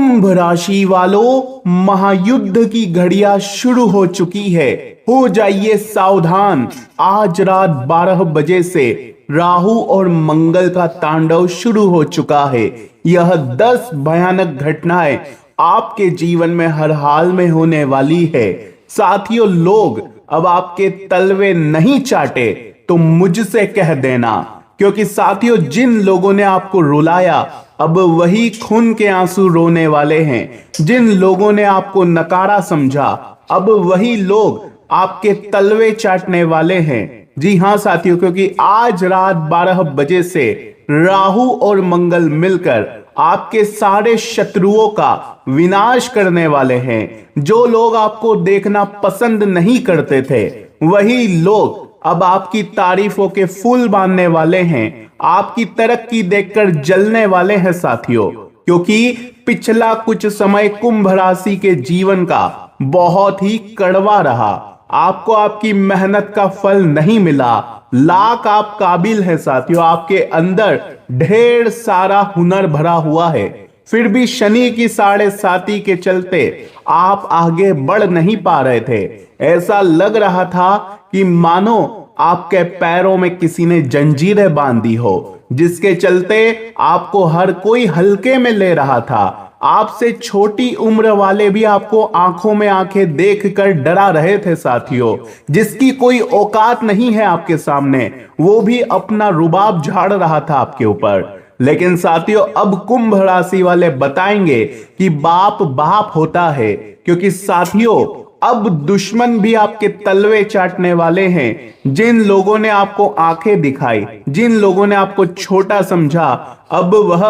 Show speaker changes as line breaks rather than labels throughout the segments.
कुंभ राशि वालों, महायुद्ध की घड़ियां शुरू हो चुकी है। हो जाइए सावधान। आज रात 12 बजे से राहु और मंगल का तांडव शुरू हो चुका है। यह 10 भयानक घटनाएं आपके जीवन में हर हाल में होने वाली है। साथियों, लोग अब आपके तलवे नहीं चाटे तो मुझसे कह देना, क्योंकि साथियों, जिन लोगों ने आपको रुलाया अब वही खून के आंसू रोने वाले हैं। जिन लोगों ने आपको नकारा समझा अब वही लोग आपके तलवे चाटने वाले हैं। जी हां साथियों, क्योंकि आज रात 12 बजे से राहु और मंगल मिलकर आपके सारे शत्रुओं का विनाश करने वाले हैं। जो लोग आपको देखना पसंद नहीं करते थे वही लोग अब आपकी तारीफों के फूल बांधने वाले हैं। आपकी तरक्की देखकर जलने वाले हैं साथियों, क्योंकि पिछला कुछ समय कुंभ राशि के जीवन का बहुत ही कड़वा रहा। आपको आपकी मेहनत का फल नहीं मिला। लाख आप काबिल है साथियों, आपके अंदर ढेर सारा हुनर भरा हुआ है, फिर भी शनि की 7.5 के चलते आप आगे बढ़ नहीं पा रहे थे। ऐसा लग रहा था कि मानो आपके पैरों में किसी ने जंजीरें बांधी हो, जिसके चलते आपको हर कोई हल्के में ले रहा था। आपसे छोटी उम्र वाले भी आपको आंखों में आंखें देखकर डरा रहे थे साथियों। जिसकी कोई औकात नहीं है आपके सामने, वो भी अपना रुबाब झाड़ रहा था आपके ऊपर। लेकिन साथियों, अब कुंभ राशि वाले बताएंगे कि बाप बाप होता है, क्योंकि साथियों अब दुश्मन भी आपके तलवे चाटने वाले हैं। जिन लोगों ने आपको आंखें दिखाई, जिन लोगों ने आपको छोटा समझा, अब वह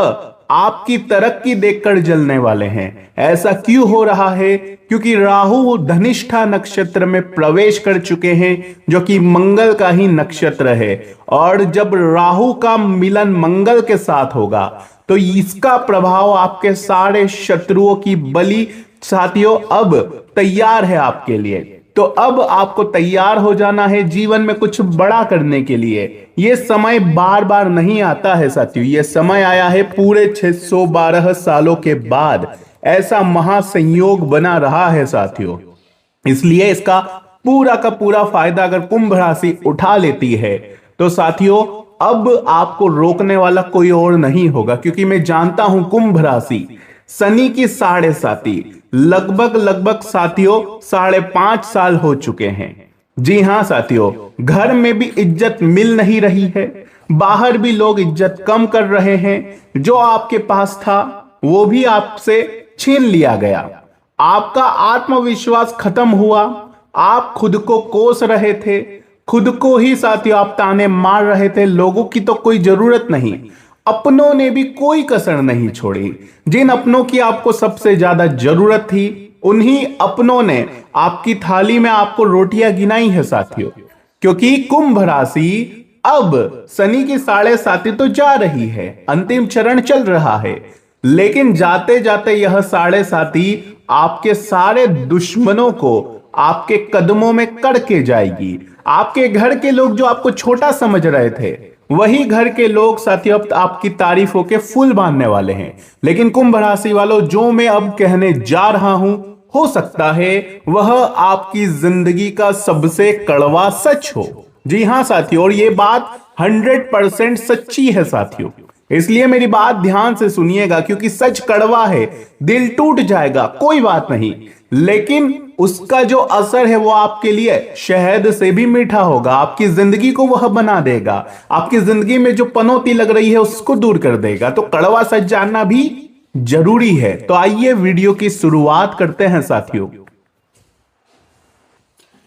आपकी तरक्की देखकर जलने वाले हैं। ऐसा क्यों हो रहा है? क्योंकि राहु धनिष्ठा नक्षत्र में प्रवेश कर चुके हैं, जो कि मंगल का ही नक्षत्र है। और जब राहु का मिलन मंगल के साथ होगा तो इसका प्रभाव आपके सारे शत्रुओं की बलि साथियों अब तैयार है आपके लिए। तो अब आपको तैयार हो जाना है जीवन में कुछ बड़ा करने के लिए। यह समय बार बार नहीं आता है साथियों, यह समय आया है पूरे 612 सालों के बाद। ऐसा महासंयोग बना रहा है साथियों, इसलिए इसका पूरा का पूरा फायदा अगर कुंभ राशि उठा लेती है तो साथियों अब आपको रोकने वाला कोई और नहीं होगा। क्योंकि मैं जानता हूं कुंभ राशि शनि की 7.5 लगभग साथियों 5.5 साल हो चुके हैं। जी हां साथियों, घर में भी इज्जत मिल नहीं रही है, बाहर भी लोग इज्जत कम कर रहे हैं। जो आपके पास था वो भी आपसे छीन लिया गया। आपका आत्मविश्वास खत्म हुआ। आप खुद को कोस रहे थे, खुद को ही साथियों आप ताने मार रहे थे। लोगों की तो कोई जरूरत नहीं, अपनों ने भी कोई कसर नहीं छोड़ी। जिन अपनों की आपको सबसे ज्यादा जरूरत थी, उन्हीं अपनों ने आपकी थाली में आपको रोटियां गिनाई है साथियों। क्योंकि कुंभ राशि अब शनि की 7.5 तो जा रही है, अंतिम चरण चल रहा है, लेकिन जाते जाते यह 7.5 आपके सारे दुश्मनों को आपके कदमों में करके जाएगी। आपके घर के लोग जो आपको छोटा समझ रहे थे, वही घर के लोग साथियों अब आपकी तारीफों के फूल बांधने वाले हैं। लेकिन कुंभ राशि वालों, जो मैं अब कहने जा रहा हूं, हो सकता है वह आपकी जिंदगी का सबसे कड़वा सच हो। जी हां साथियों, और यह बात 100% सच्ची है साथियों। इसलिए मेरी बात ध्यान से सुनिएगा, क्योंकि सच कड़वा है, दिल टूट जाएगा, कोई बात नहीं, लेकिन उसका जो असर है वो आपके लिए शहद से भी मीठा होगा। आपकी जिंदगी को वह बना देगा, आपकी जिंदगी में जो पनौती लग रही है उसको दूर कर देगा। तो कड़वा सच जानना भी जरूरी है। तो आइए वीडियो की शुरुआत करते हैं साथियों।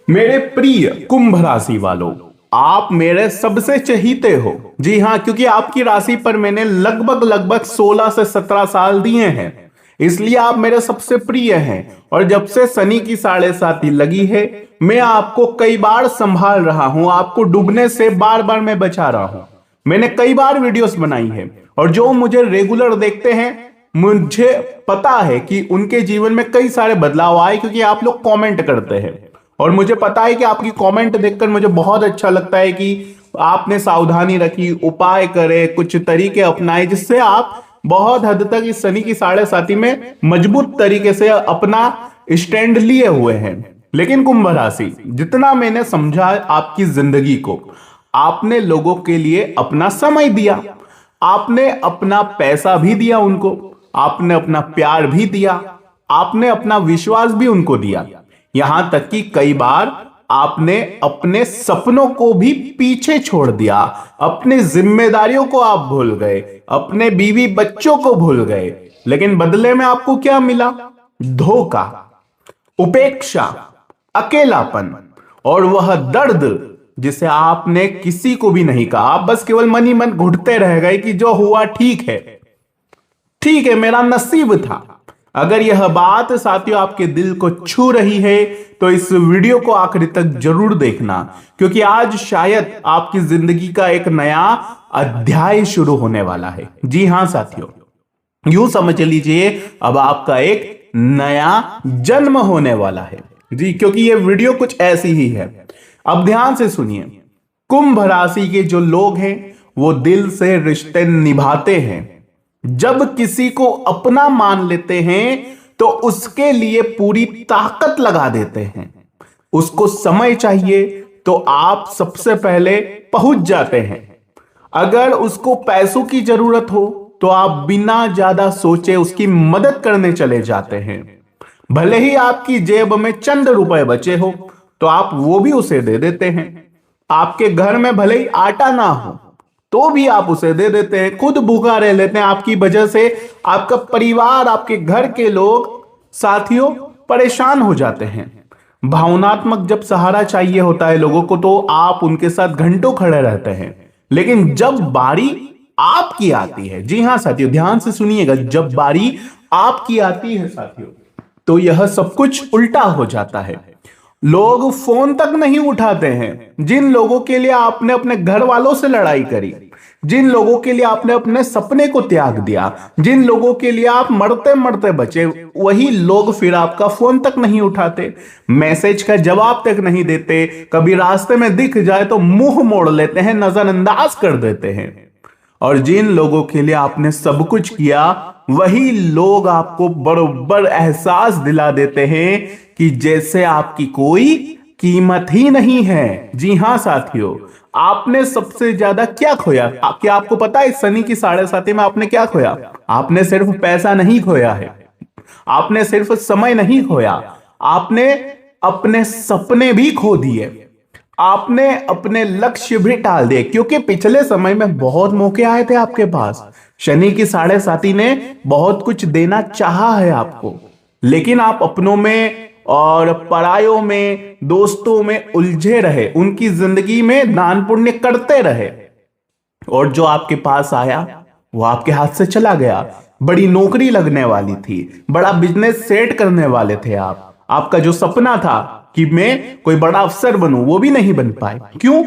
मेरे प्रिय कुंभ राशि वालों, आप मेरे सबसे चहीते हो। जी हां, क्योंकि आपकी राशि पर मैंने लगभग 16 से 17 साल दिए हैं, इसलिए आप मेरे सबसे प्रिय हैं। और जब से शनि की 7.5 लगी है, मैं आपको कई बार संभाल रहा हूं, आपको डूबने से बार बार मैं बचा रहा हूं। मैंने कई बार वीडियोस बनाई है, और जो मुझे रेगुलर देखते हैं, मुझे पता है कि उनके जीवन में कई सारे बदलाव आए, क्योंकि आप लोग कमेंट करते हैं। और मुझे पता है कि आपकी कमेंट देखकर मुझे बहुत अच्छा लगता है कि आपने सावधानी रखी, उपाय करे, कुछ तरीके अपनाए, जिससे आप बहुत हद तक इस शनि की साढ़े साथी में मजबूत तरीके से अपना स्टैंड लिए हुए हैं। लेकिन कुंभ राशि, जितना मैंने समझा आपकी जिंदगी को, आपने लोगों के लिए अपना समय दिया, आपने अपना पैसा भी दिया उनको, आपने अपना प्यार भी दिया, आपने अपना विश्वास भी उनको दिया। यहां तक कि कई बार आपने अपने सपनों को भी पीछे छोड़ दिया, अपनी जिम्मेदारियों को आप भूल गए, अपने बीवी बच्चों को भूल गए। लेकिन बदले में आपको क्या मिला? धोखा, उपेक्षा, अकेलापन और वह दर्द जिसे आपने किसी को भी नहीं कहा। आप बस केवल मन ही मन घुटते रह गए कि जो हुआ ठीक है, ठीक है, मेरा नसीब था। अगर यह बात साथियों आपके दिल को छू रही है तो इस वीडियो को आखिरी तक जरूर देखना, क्योंकि आज शायद आपकी जिंदगी का एक नया अध्याय शुरू होने वाला है। जी हां साथियों, यूं समझ लीजिए अब आपका एक नया जन्म होने वाला है जी, क्योंकि यह वीडियो कुछ ऐसी ही है। अब ध्यान से सुनिए, कुंभ राशि के जो लोग हैं वो दिल से रिश्ते निभाते हैं। जब किसी को अपना मान लेते हैं तो उसके लिए पूरी ताकत लगा देते हैं। उसको समय चाहिए तो आप सबसे पहले पहुंच जाते हैं। अगर उसको पैसों की जरूरत हो तो आप बिना ज्यादा सोचे उसकी मदद करने चले जाते हैं। भले ही आपकी जेब में चंद रुपए बचे हो तो आप वो भी उसे दे देते हैं। आपके घर में भले ही आटा ना हो तो भी आप उसे दे देते हैं। खुद भूखा रह लेते हैं, आपकी वजह से आपका परिवार, आपके घर के लोग साथियों परेशान हो जाते हैं। भावनात्मक जब सहारा चाहिए होता है लोगों को तो आप उनके साथ घंटों खड़े रहते हैं। लेकिन जब बारी आपकी आती है, जी हां साथियों ध्यान से सुनिएगा, जब बारी आपकी आती है साथियों तो यह सब कुछ उल्टा हो जाता है। लोग फोन तक नहीं उठाते हैं। जिन लोगों के लिए आपने अपने घर वालों से लड़ाई करी, जिन लोगों के लिए आपने अपने सपने को त्याग दिया, जिन लोगों के लिए आप मरते मरते बचे, वही लोग फिर आपका फोन तक नहीं उठाते, मैसेज का जवाब तक नहीं देते। कभी रास्ते में दिख जाए तो मुंह मोड़ लेते हैं, नजरअंदाज कर देते हैं। और जिन लोगों के लिए आपने सब कुछ किया वही लोग आपको बरोबर एहसास दिला देते हैं कि जैसे आपकी कोई कीमत ही नहीं है। जी हां साथियों, आपने सबसे ज्यादा क्या खोया? क्या आपको पता है शनि की साढ़े साथी में आपने क्या खोया? आपने सिर्फ पैसा नहीं खोया है, आपने सिर्फ समय नहीं खोया, आपने अपने सपने भी खो दिए, आपने अपने लक्ष्य भी टाल दिए। क्योंकि पिछले समय में बहुत मौके आए थे आपके पास। शनि की साढ़े साथी ने बहुत कुछ देना चाहा है आपको, लेकिन आप अपनों में और परायों में, दोस्तों में उलझे रहे, उनकी जिंदगी में दान पुण्य करते रहे, और जो आपके पास आया वो आपके हाथ से चला गया। बड़ी नौकरी लगने वाली थी, बड़ा बिजनेस सेट करने वाले थे आप, आपका जो सपना था कि मैं कोई बड़ा अफसर बनूं, वो भी नहीं बन पाए। क्यों?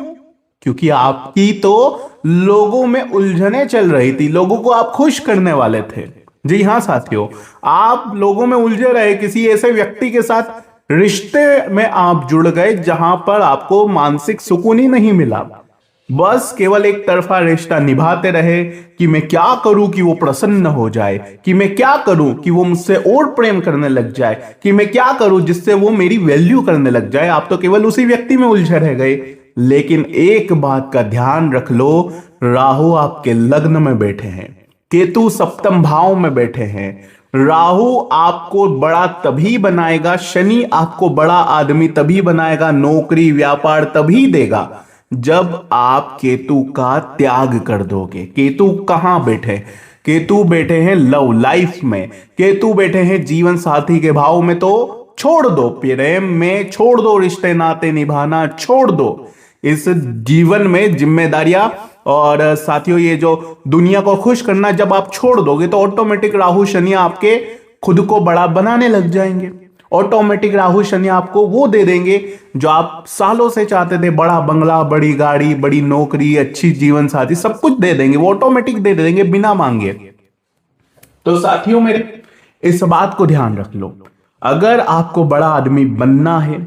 क्योंकि आपकी तो लोगों में उलझने चल रही थी, लोगों को आप खुश करने वाले थे। जी हां साथियों, आप लोगों में उलझे रहे, किसी ऐसे व्यक्ति के साथ रिश्ते में आप जुड़ गए जहां पर आपको मानसिक सुकून ही नहीं मिला। बस केवल एक तरफा रिश्ता निभाते रहे कि मैं क्या करूं कि वो प्रसन्न हो जाए, कि मैं क्या करूं कि वो मुझसे और प्रेम करने लग जाए, कि मैं क्या करूं जिससे वो मेरी वैल्यू करने लग जाए। आप तो केवल उसी व्यक्ति में उलझे रह गए। लेकिन एक बात का ध्यान रख लो, राहु आपके लग्न में बैठे हैं, केतु सप्तम भाव में बैठे हैं। राहु आपको बड़ा तभी बनाएगा, शनि आपको बड़ा आदमी तभी बनाएगा, नौकरी व्यापार तभी देगा जब आप केतु का त्याग कर दोगे। केतु कहां बैठे? केतु बैठे हैं लव लाइफ में, केतु बैठे हैं जीवन साथी के भाव में। तो छोड़ दो प्रेम में, छोड़ दो रिश्ते नाते निभाना, छोड़ दो इस जीवन में जिम्मेदारियां और साथियों ये जो दुनिया को खुश करना, जब आप छोड़ दोगे तो ऑटोमेटिक राहु शनि आपके खुद को बड़ा बनाने लग जाएंगे। ऑटोमेटिक राहु शनि आपको वो दे देंगे जो आप सालों से चाहते थे, बड़ा बंगला, बड़ी गाड़ी, बड़ी नौकरी, अच्छी जीवन साथी, सब कुछ दे देंगे, वो ऑटोमेटिक दे देंगे बिना मांगे। तो साथियों मेरे इस बात को ध्यान रख लो, अगर आपको बड़ा आदमी बनना है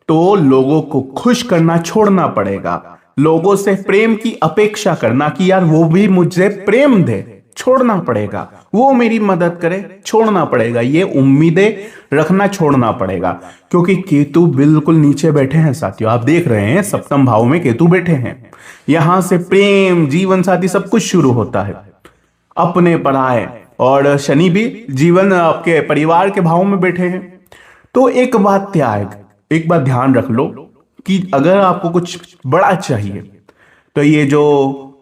तो लोगों को खुश करना छोड़ना पड़ेगा। लोगों से प्रेम की अपेक्षा करना कि यार वो भी मुझसे प्रेम दे, छोड़ना पड़ेगा, वो मेरी मदद करे, छोड़ना पड़ेगा, ये उम्मीदें रखना छोड़ना पड़ेगा। क्योंकि केतु बिल्कुल नीचे बैठे हैं साथियों, आप देख रहे हैं सप्तम भाव में केतु बैठे हैं। यहां से प्रेम, जीवन साथी सब कुछ शुरू होता है, अपने पराये। और शनि भी जीवन आपके परिवार के भाव में बैठे हैं। तो एक बात ध्यान रख लो कि अगर आपको कुछ बड़ा चाहिए तो ये जो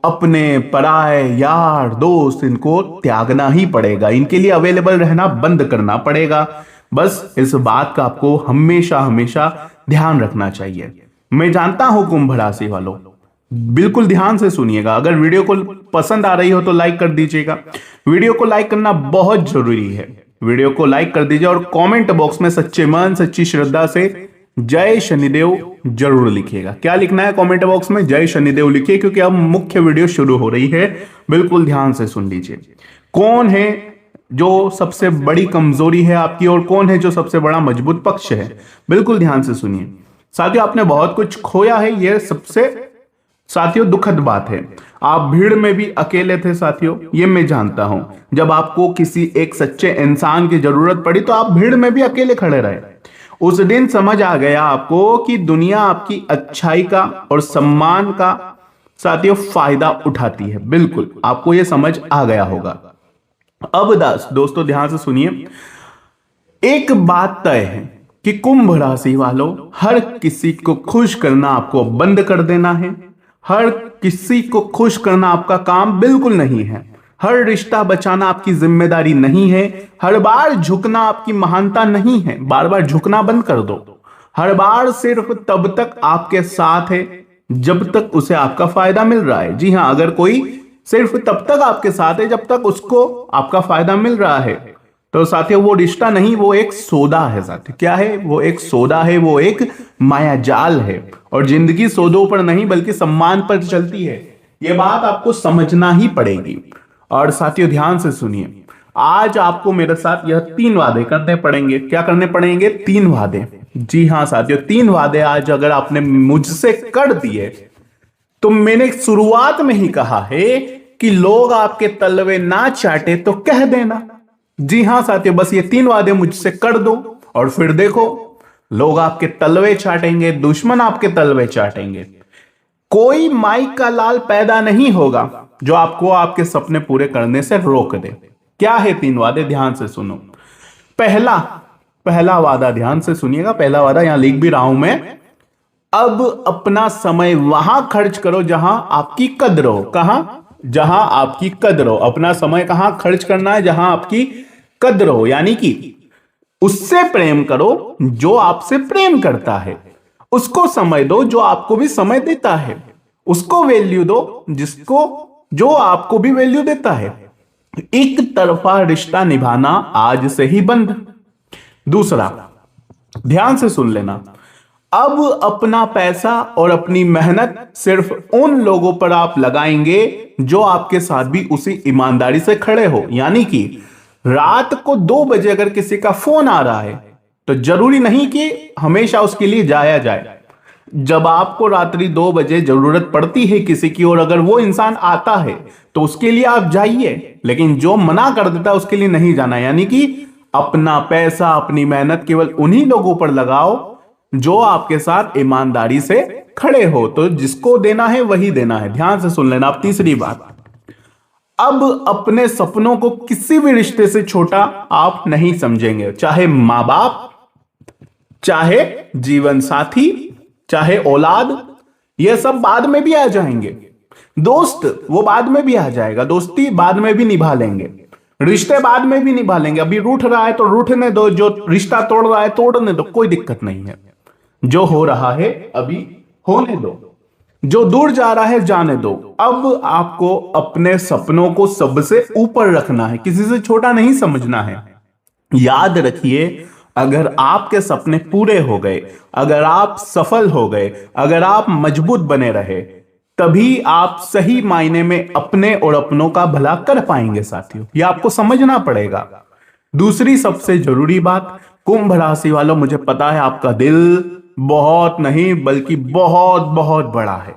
अपने पराये यार दोस्त, इनको त्यागना ही पड़ेगा, इनके लिए अवेलेबल रहना बंद करना पड़ेगा। बस इस बात का आपको हमेशा हमेशा ध्यान रखना चाहिए। मैं जानता हूं कुंभ राशि वालों, बिल्कुल ध्यान से सुनिएगा। अगर वीडियो को पसंद आ रही हो तो लाइक कर दीजिएगा। वीडियो को लाइक करना बहुत जरूरी है। वीडियो को लाइक कर दीजिए और कमेंट बॉक्स में सच्चे मन सच्ची श्रद्धा से जय शनिदेव जरूर लिखिएगा। क्या लिखना है कमेंट बॉक्स में? जय शनिदेव लिखिए, क्योंकि अब मुख्य वीडियो शुरू हो रही है। बिल्कुल ध्यान से सुन लीजिए। कौन है जो सबसे बड़ी कमजोरी है आपकी और कौन है जो सबसे बड़ा मजबूत पक्ष है? बिल्कुल ध्यान से सुनिए साथियों। आपने बहुत कुछ खोया है, यह सबसे साथियों दुखद बात है। आप भीड़ में भी अकेले थे साथियों, ये मैं जानता हूं। जब आपको किसी एक सच्चे इंसान की जरूरत पड़ी तो आप भीड़ में भी अकेले खड़े रहे। उस दिन समझ आ गया आपको कि दुनिया आपकी अच्छाई का और सम्मान का साथियों फायदा उठाती है। बिल्कुल आपको यह समझ आ गया होगा। अब दोस्तों ध्यान से सुनिए, एक बात तय है कि कुंभ राशि वालों, हर किसी को खुश करना आपको बंद कर देना है। हर किसी को खुश करना आपका काम बिल्कुल नहीं है। हर रिश्ता बचाना आपकी जिम्मेदारी नहीं है। हर बार झुकना आपकी महानता नहीं है। बार बार झुकना बंद कर दो। हर बार सिर्फ तब तक आपके साथ है जब तक उसे आपका फायदा मिल रहा है। जी हां, अगर कोई सिर्फ तब तक आपके साथ है जब तक उसको आपका फायदा मिल रहा है, तो साथियों वो रिश्ता नहीं, वो एक सौदा है साथियों। क्या है? वो एक सौदा है, वो एक माया जाल है। और जिंदगी सौदों पर नहीं बल्कि सम्मान पर चलती है। ये बात आपको समझना ही पड़ेगी। और साथियों ध्यान से सुनिए, आज आपको मेरे साथ यह 3 वादे करने पड़ेंगे। क्या करने पड़ेंगे? 3 वादे। जी हां साथियों, 3 वादे आज अगर आपने मुझसे कर दिए तो मैंने शुरुआत में ही कहा है कि लोग आपके तलवे ना चाटे तो कह देना। जी हां साथियों, बस ये 3 वादे मुझसे कर दो और फिर देखो, लोग आपके तलवे चाटेंगे, दुश्मन आपके तलवे चाटेंगे। कोई माई का लाल पैदा नहीं होगा जो आपको आपके सपने पूरे करने से रोक दे। क्या है 3 वादे? ध्यान से सुनो। पहला वादा ध्यान से सुनिएगा। पहला वादा यहां लिख भी रहा हूं मैं। अब अपना समय वहां खर्च करो जहां आपकी कद्र हो। कहां? जहां आपकी कद्र हो। अपना समय कहां खर्च करना है? जहां आपकी कद्र हो, यानी कि उससे प्रेम करो जो आपसे प्रेम करता है। उसको समय दो जो आपको भी समय देता है। उसको वैल्यू दो जो आपको भी वैल्यू देता है। एक तरफा रिश्ता निभाना आज से ही बंद। दूसरा, ध्यान से सुन लेना, अब अपना पैसा और अपनी मेहनत सिर्फ उन लोगों पर आप लगाएंगे जो आपके साथ भी उसी ईमानदारी से खड़े हो। यानी कि रात को 2 बजे अगर किसी का फोन आ रहा है तो जरूरी नहीं कि हमेशा उसके लिए जाया जाए। जब आपको रात्रि 2 बजे जरूरत पड़ती है किसी की और अगर वो इंसान आता है तो उसके लिए आप जाइए, लेकिन जो मना कर देता है उसके लिए नहीं जाना। यानी कि अपना पैसा, अपनी मेहनत केवल उन्हीं लोगों पर लगाओ जो आपके साथ ईमानदारी से खड़े हो। तो जिसको देना है वही देना है। ध्यान से सुन लेना। अब तीसरी बात, अब अपने सपनों को किसी भी रिश्ते से छोटा आप नहीं समझेंगे। चाहे मां बाप, चाहे जीवन साथी, चाहे औलाद, ये सब बाद में भी आ जाएंगे। दोस्त वो बाद में भी आ जाएगा। दोस्ती बाद में भी निभा लेंगे। रिश्ते बाद में भी निभा लेंगे। अभी रूठ रहा है तो रूठने दो, जो रिश्ता तोड़ रहा है तोड़ने दो, कोई दिक्कत नहीं है। जो हो रहा है अभी होने दो, जो दूर जा रहा है जाने दो। अब आपको अपने सपनों को सबसे ऊपर रखना है, किसी से छोटा नहीं समझना है। याद रखिए, अगर आपके सपने पूरे हो गए, अगर आप सफल हो गए, अगर आप मजबूत बने रहे, तभी आप सही मायने में अपने और अपनों का भला कर पाएंगे साथियों। यह आपको समझना पड़ेगा। दूसरी सबसे जरूरी बात, कुंभ राशि वालों, मुझे पता है आपका दिल बहुत नहीं बल्कि बहुत बहुत बड़ा है,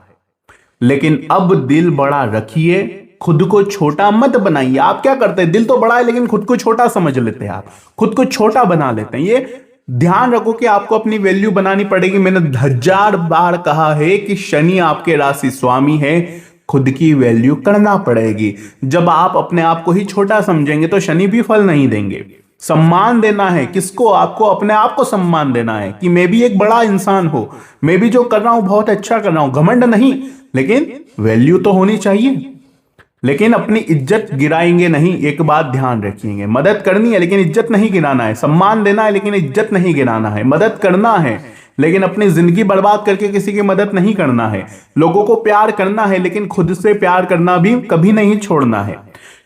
लेकिन अब दिल बड़ा रखिए खुद को छोटा मत बनाइए। आप क्या करते हैं, दिल तो बड़ा है लेकिन खुद को छोटा समझ लेते हैं, आप खुद को छोटा बना लेते हैं। ये ध्यान रखो कि आपको अपनी वैल्यू बनानी पड़ेगी। मैंने 1000 बार कहा है कि शनि आपके राशि स्वामी है, खुद की वैल्यू करना पड़ेगी। जब आप अपने आप को ही छोटा समझेंगे तो शनि भी फल नहीं देंगे। सम्मान देना है किसको, आपको अपने आप को सम्मान देना है कि मैं भी एक बड़ा इंसान हूं, मैं भी जो कर रहा हूं बहुत अच्छा कर रहा हूं। घमंड नहीं, लेकिन वैल्यू तो होनी चाहिए। लेकिन अपनी इज्जत गिराएंगे नहीं, एक बात ध्यान रखिएगा। मदद करनी है लेकिन इज्जत नहीं गिराना है, सम्मान देना है लेकिन इज्जत नहीं गिराना है, मदद करना है लेकिन अपनी जिंदगी बर्बाद करके किसी की मदद नहीं करना है, लोगों को प्यार करना है लेकिन खुद से प्यार करना भी कभी नहीं छोड़ना है।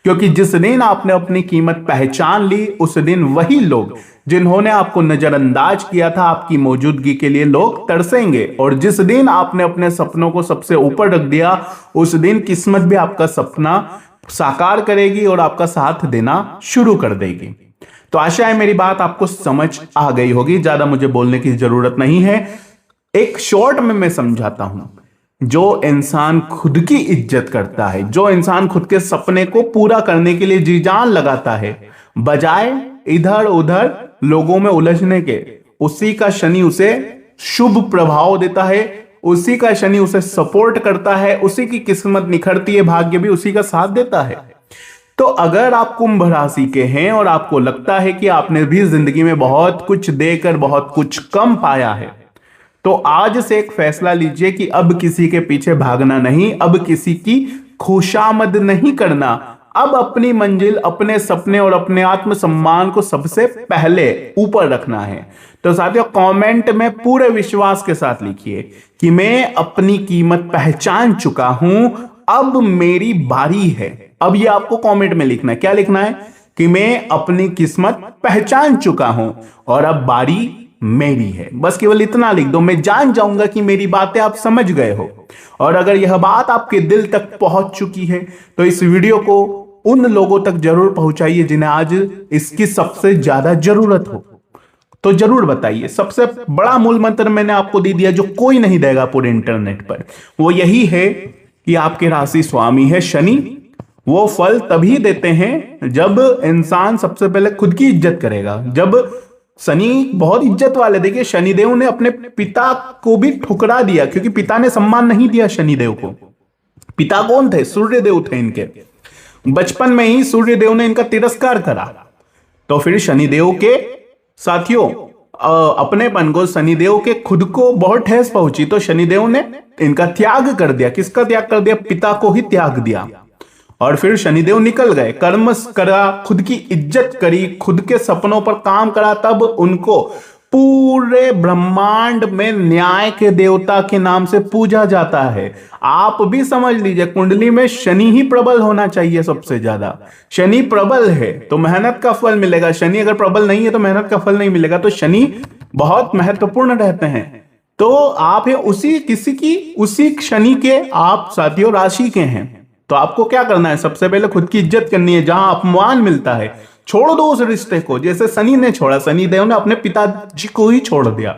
क्योंकि जिस दिन आपने अपनी कीमत पहचान ली, उस दिन वही लोग जिन्होंने आपको नजरअंदाज किया था, आपकी मौजूदगी के लिए लोग तरसेंगे। और जिस दिन आपने अपने सपनों को सबसे ऊपर रख दिया, उस दिन किस्मत भी आपका सपना साकार करेगी और आपका साथ देना शुरू कर देगी। तो आशा है मेरी बात आपको समझ आ गई होगी, ज्यादा मुझे बोलने की जरूरत नहीं है। एक शॉर्ट में मैं समझाता हूं। जो इंसान खुद की इज्जत करता है, जो इंसान खुद के सपने को पूरा करने के लिए जी जान लगाता है, बजाय इधर उधर लोगों में उलझने के, उसी का शनि उसे शुभ प्रभाव देता है, उसी का शनि उसे सपोर्ट करता है, उसी की किस्मत निखरती है, भाग्य भी उसी का साथ देता है। तो अगर आप कुंभ राशि के हैं और आपको लगता है कि आपने भी जिंदगी में बहुत कुछ देकर बहुत कुछ कम पाया है, तो आज से एक फैसला लीजिए कि अब किसी के पीछे भागना नहीं, अब किसी की खुशामद नहीं करना, अब अपनी मंजिल, अपने सपने और अपने आत्मसम्मान को सबसे पहले ऊपर रखना है। तो साथियों, कमेंट में पूरे विश्वास के साथ लिखिए कि मैं अपनी कीमत पहचान चुका हूं, अब मेरी बारी है। अब ये आपको कमेंट में लिखना है, क्या लिखना है कि मैं अपनी किस्मत पहचान चुका हूं और अब बारी मेरी है। बस केवल इतना लिख दो, मैं जान जाऊंगा कि मेरी बातें आप समझ गए हो। और अगर यह बात आपके दिल तक पहुंच चुकी है तो इस वीडियो को उन लोगों तक जरूर पहुंचाइए जिन्हें आज इसकी सबसे ज्यादा जरूरत हो। तो जरूर बताइए। सबसे बड़ा मूल मंत्र मैंने आपको दे दिया जो कोई नहीं देगा पूरे इंटरनेट पर, वो यही है कि आपके राशि स्वामी है शनि। वो फल तभी देते हैं जब इंसान सबसे पहले खुद की इज्जत करेगा। जब शनि बहुत इज्जत वाले, देखिए शनिदेव ने अपने पिता को भी ठुकरा दिया क्योंकि पिता ने सम्मान नहीं दिया शनिदेव को। पिता कौन थे? सूर्यदेव थे इनके। बचपन में ही सूर्यदेव ने इनका तिरस्कार करा, तो फिर शनिदेव के साथियों अपनेपन को, शनिदेव के खुद को बहुत ठेस पहुंची, तो शनिदेव ने इनका त्याग कर दिया। किसका त्याग कर दिया? पिता को ही त्याग दिया। और फिर शनिदेव निकल गए, कर्म करा, खुद की इज्जत करी, खुद के सपनों पर काम करा, तब उनको पूरे ब्रह्मांड में न्याय के देवता के नाम से पूजा जाता है। आप भी समझ लीजिए, कुंडली में शनि ही प्रबल होना चाहिए सबसे ज्यादा। शनि प्रबल है तो मेहनत का फल मिलेगा, शनि अगर प्रबल नहीं है तो मेहनत का फल नहीं मिलेगा। तो शनि बहुत महत्वपूर्ण रहते हैं। तो आप है उसी शनि के आप साथियों राशि के हैं। तो आपको क्या करना है? सबसे पहले खुद की इज्जत करनी है। जहां अपमान मिलता है छोड़ दो उस रिश्ते को, जैसे शनि ने छोड़ा, शनिदेव ने अपने पिताजी को ही छोड़ दिया।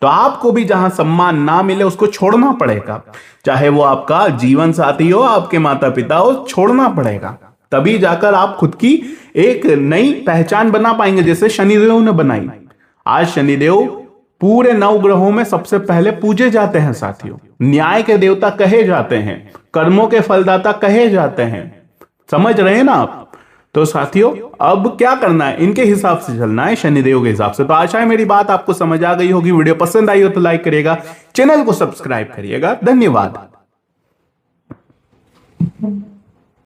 तो आपको भी जहां सम्मान ना मिले उसको छोड़ना पड़ेगा, चाहे वो आपका जीवन साथी हो, आपके माता पिता हो, छोड़ना पड़ेगा। तभी जाकर आप खुद की एक नई पहचान बना पाएंगे, जैसे शनिदेव ने बनाई। आज शनिदेव पूरे 9 ग्रहों में सबसे पहले पूजे जाते हैं साथियों। न्याय के देवता कहे जाते हैं, कर्मों के फलदाता कहे जाते हैं। समझ रहे हैं ना आप? तो साथियों, अब क्या करना है? इनके हिसाब से चलना है, शनिदेव के हिसाब से। तो आशा है मेरी बात आपको समझ आ गई होगी। वीडियो पसंद आई हो तो लाइक करिएगा, चैनल को सब्सक्राइब करिएगा। धन्यवाद।